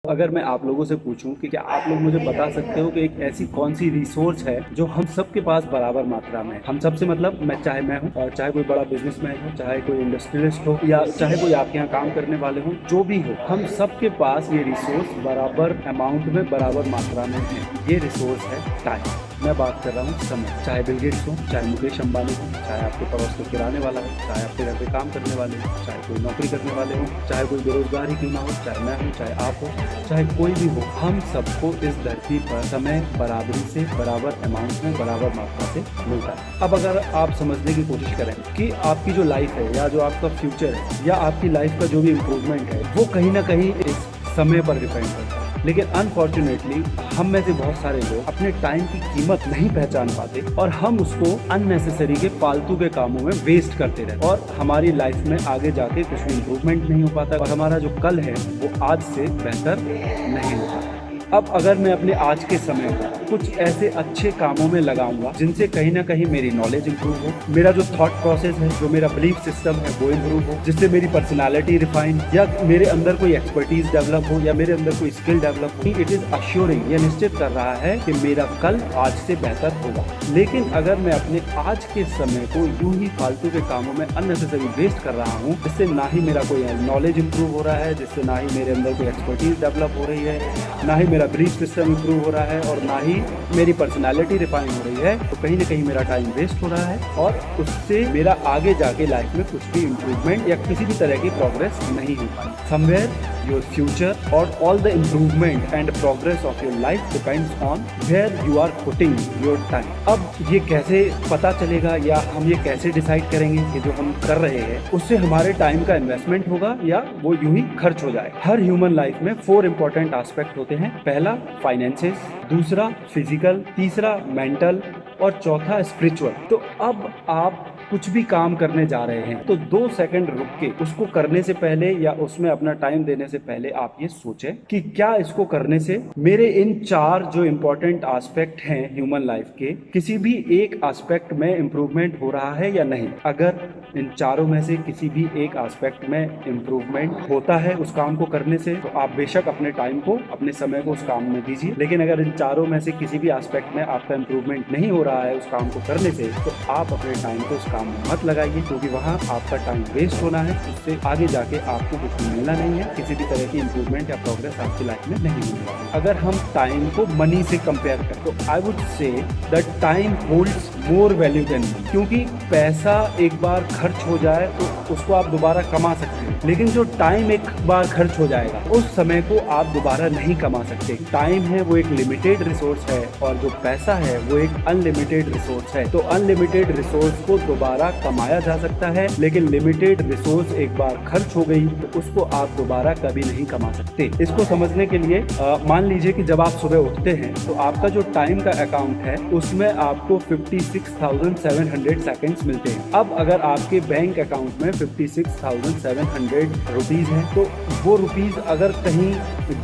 अगर मैं आप लोगों से पूछूं कि क्या आप लोग मुझे बता सकते हो कि एक ऐसी कौन सी रिसोर्स है जो हम सबके पास बराबर मात्रा में है। हम सबसे मतलब मैं हूं और चाहे कोई बड़ा बिजनेसमैन हो, चाहे कोई इंडस्ट्रियलिस्ट हो, या चाहे कोई आपके यहाँ काम करने वाले हो, जो भी हो, हम सबके पास ये रिसोर्स बराबर अमाउंट में, बराबर मात्रा में है। ये रिसोर्स है टाइम। मैं बात कर रहा हूँ समय। चाहे बिल गेट्स हो, चाहे मुकेश अंबानी हो, चाहे आपके पड़ोस के किराने वाला हो, चाहे आपके घर पे काम करने वाले हो, चाहे कोई नौकरी करने वाले हो, चाहे कोई बेरोजगार ही क्यों ना हो, चाहे मैं हूँ, चाहे आप हो, चाहे कोई भी हो, हम सबको इस धरती पर समय बराबरी से, बराबर अमाउंट में, बराबर मात्रा से मिलता है। अब अगर आप समझने की कोशिश करें कि आपकी जो लाइफ है या जो आपका फ्यूचर है या आपकी लाइफ का जो भी इम्प्रूवमेंट है वो कहीं ना कहीं इस समय पर डिपेंड करता है। लेकिन अनफॉर्चुनेटली हम में से बहुत सारे लोग अपने टाइम की कीमत नहीं पहचान पाते और हम उसको अननेसेसरी के फालतू के कामों में वेस्ट करते रहते और हमारी लाइफ में आगे जाके कुछ भी इम्प्रूवमेंट नहीं हो पाता और हमारा जो कल है वो आज से बेहतर नहीं हो पाता। अब अगर मैं अपने आज के समय को कुछ ऐसे अच्छे कामों में लगाऊंगा जिनसे कहीं ना कहीं मेरी नॉलेज इंप्रूव हो, मेरा जो थॉट प्रोसेस है, जो मेरा बिलीफ सिस्टम है वो इंप्रूव हो, जिससे मेरी पर्सनालिटी रिफाइन या मेरे अंदर कोई एक्सपर्टीज डेवलप हो या मेरे अंदर कोई स्किल डेवलप हो, इट इज अश्योरिंग, यह निश्चित कर रहा है कि मेरा कल आज से बेहतर होगा। लेकिन अगर मैं अपने आज के समय को यूं ही फालतू के कामों में अननेसेसरी वेस्ट कर रहा हूँ, जिससे ना ही मेरा कोई नॉलेज इंप्रूव हो रहा है, जिससे ना ही मेरे अंदर कोई एक्सपर्टीज डेवलप हो रही है, ना ही मेरा बिलीफ सिस्टम इंप्रूव हो रहा है और ना ही मेरी पर्सनालिटी रिफाइन हो रही है, तो कहीं ना कहीं मेरा टाइम वेस्ट हो रहा है और उससे मेरा आगे जाके लाइफ में कुछ भी इम्प्रूवमेंट या किसी भी तरह की प्रोग्रेस नहीं हो पाई। समवेयर योर फ्यूचर और all the improvement and progress of your life depends on where you are putting your time. अब ये कैसे पता चलेगा या हम ये कैसे डिसाइड करेंगे कि जो हम कर रहे हैं उससे हमारे टाइम का इन्वेस्टमेंट होगा या वो यूं ही खर्च हो जाए। हर ह्यूमन लाइफ में 4 इंपॉर्टेंट एस्पेक्ट होते हैं। पहला फाइनेंसेस, दूसरा फिजिकल, तीसरा मेंटल और चौथा स्पिरिचुअल। तो अब आप कुछ भी काम करने जा रहे हैं तो 2 सेकंड रुक के उसको करने से पहले या उसमें अपना टाइम देने से पहले आप ये सोचें कि क्या इसको करने से मेरे इन 4 जो इंपॉर्टेंट एस्पेक्ट हैं ह्यूमन लाइफ के, किसी भी एक एस्पेक्ट में इंप्रूवमेंट हो रहा है या नहीं। अगर इन चारों में से किसी भी एक एस्पेक्ट में इंप्रूवमेंट होता है उस काम को करने से, तो आप बेशक अपने टाइम को, अपने समय को उस काम में दीजिए। लेकिन अगर इन चारों में से किसी भी एस्पेक्ट में आपका इंप्रूवमेंट नहीं हो रहा है उस काम को करने से, तो आप अपने टाइम को उस काम में मत लगाइए, क्योंकि वहाँ आपका टाइम वेस्ट होना है। उससे आगे जाके आपको कुछ मिलना नहीं है, किसी भी तरह की इंप्रूवमेंट या प्रोग्रेस आपकी लाइफ में नहीं मिलने वाली। अगर हम टाइम को मनी से कंपेयर करें तो I would say that time holds more value than money, क्योंकि पैसा एक बार खर्च हो जाए तो उसको आप दोबारा कमा सकते हैं, लेकिन जो टाइम एक बार खर्च हो जाएगा उस समय को आप दोबारा नहीं कमा सकते। टाइम है वो एक लिमिटेड रिसोर्स है और जो पैसा है वो एक अनलिमिटेड रिसोर्स है। तो अनलिमिटेड रिसोर्स को दोबारा कमाया जा सकता है, लेकिन लिमिटेड रिसोर्स एक बार खर्च हो गई तो उसको आप दोबारा कभी नहीं कमा सकते। इसको समझने के लिए मान लीजिए कि जब आप सुबह उठते हैं तो आपका जो टाइम का अकाउंट है उसमें आपको 56,700 सेकेंड्स मिलते हैं। अब अगर आपके बैंक अकाउंट में 56,700 रुपीज है तो वो रुपीज अगर कहीं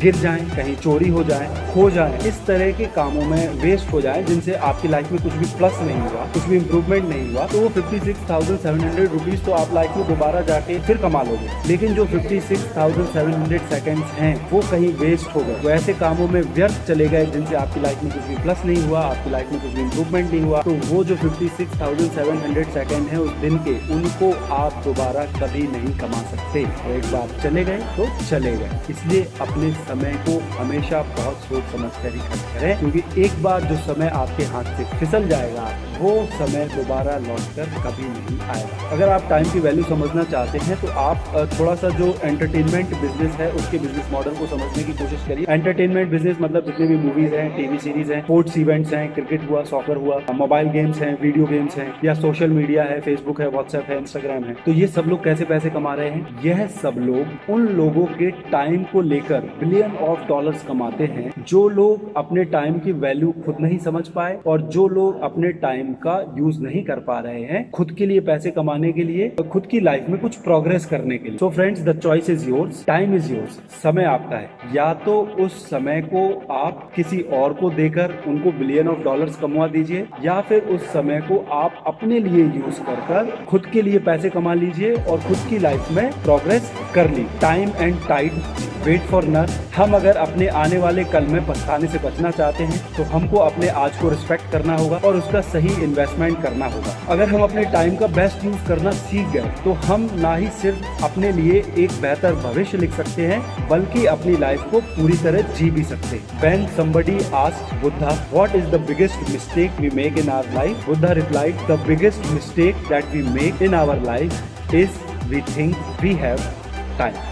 गिर जाएं, कहीं चोरी हो जाए, खो जाए, इस तरह के कामों में वेस्ट हो जाए जिनसे आपकी लाइफ में कुछ भी प्लस नहीं हुआ, कुछ भी इंप्रूवमेंट नहीं हुआ, तो वो 56,700 रुपीज तो आप लाइफ में दोबारा जाके फिर कमा लोगे। लेकिन जो 56,700 सेकेंड्स हैं वो कहीं वेस्ट हो गए, वो ऐसे कामों में व्यर्थ चले गए जिनसे आपकी लाइफ में कुछ भी प्लस नहीं हुआ, आपकी लाइफ में कुछ भी इंप्रूवमेंट नहीं हुआ। तो वो जो 56,700 सेकेंड है उस दिन के, उनको आप दोबारा कभी नहीं कमा सकते। तो एक बार चले गए तो चले गए। इसलिए अपने समय को हमेशा बहुत सोच समझ कर ही खर्च करें, क्योंकि एक बार जो समय आपके हाथ से फिसल जाएगा वो समय दोबारा लौटकर कभी नहीं आएगा। अगर आप टाइम की वैल्यू समझना चाहते हैं तो आप थोड़ा सा जो एंटरटेनमेंट बिजनेस है उसके बिजनेस मॉडल को समझने की कोशिश करिए। एंटरटेनमेंट बिजनेस मतलब जितने भी मूवीज हैं, टीवी सीरीज हैं, स्पोर्ट्स इवेंट्स हैं, क्रिकेट हुआ, सॉकर हुआ, मोबाइल गेम्स हैं, वीडियो गेम्स हैं, या सोशल मीडिया है, फेसबुक है, व्हाट्सएप है, इंस्टाग्राम है, तो ये सब लोग कैसे पैसे कमा रहे हैं? यह सब लोग उन लोगों के टाइम को लेकर बिलियन ऑफ डॉलर्स कमाते हैं जो लोग अपने टाइम की वैल्यू खुद नहीं समझ पाए और जो लोग अपने टाइम टाइम का यूज नहीं कर पा रहे हैं खुद के लिए, पैसे कमाने के लिए, खुद की लाइफ में कुछ प्रोग्रेस करने के लिए। So friends, the choice is yours, time is yours, समय आपका है। या तो उस समय को आप किसी और को देकर उनको बिलियन ऑफ डॉलर्स कमवा दीजिए, या फिर उस समय को आप अपने लिए यूज कर खुद के लिए पैसे कमा लीजिए और खुद की लाइफ में प्रोग्रेस कर ली। Time and tide wait for none. हम अगर अपने आने वाले कल में पछताने से बचना चाहते हैं तो हमको अपने आज को रिस्पेक्ट करना होगा और उसका सही इन्वेस्टमेंट करना होगा। अगर हम अपने टाइम का बेस्ट यूज करना सीख गए तो हम ना ही सिर्फ अपने लिए एक बेहतर भविष्य लिख सकते हैं बल्कि अपनी लाइफ को पूरी तरह जी भी सकते हैं। When somebody asked Buddha, what is the biggest mistake we make in our life? Buddha replied, the biggest mistake that we make in our life is we think we have time.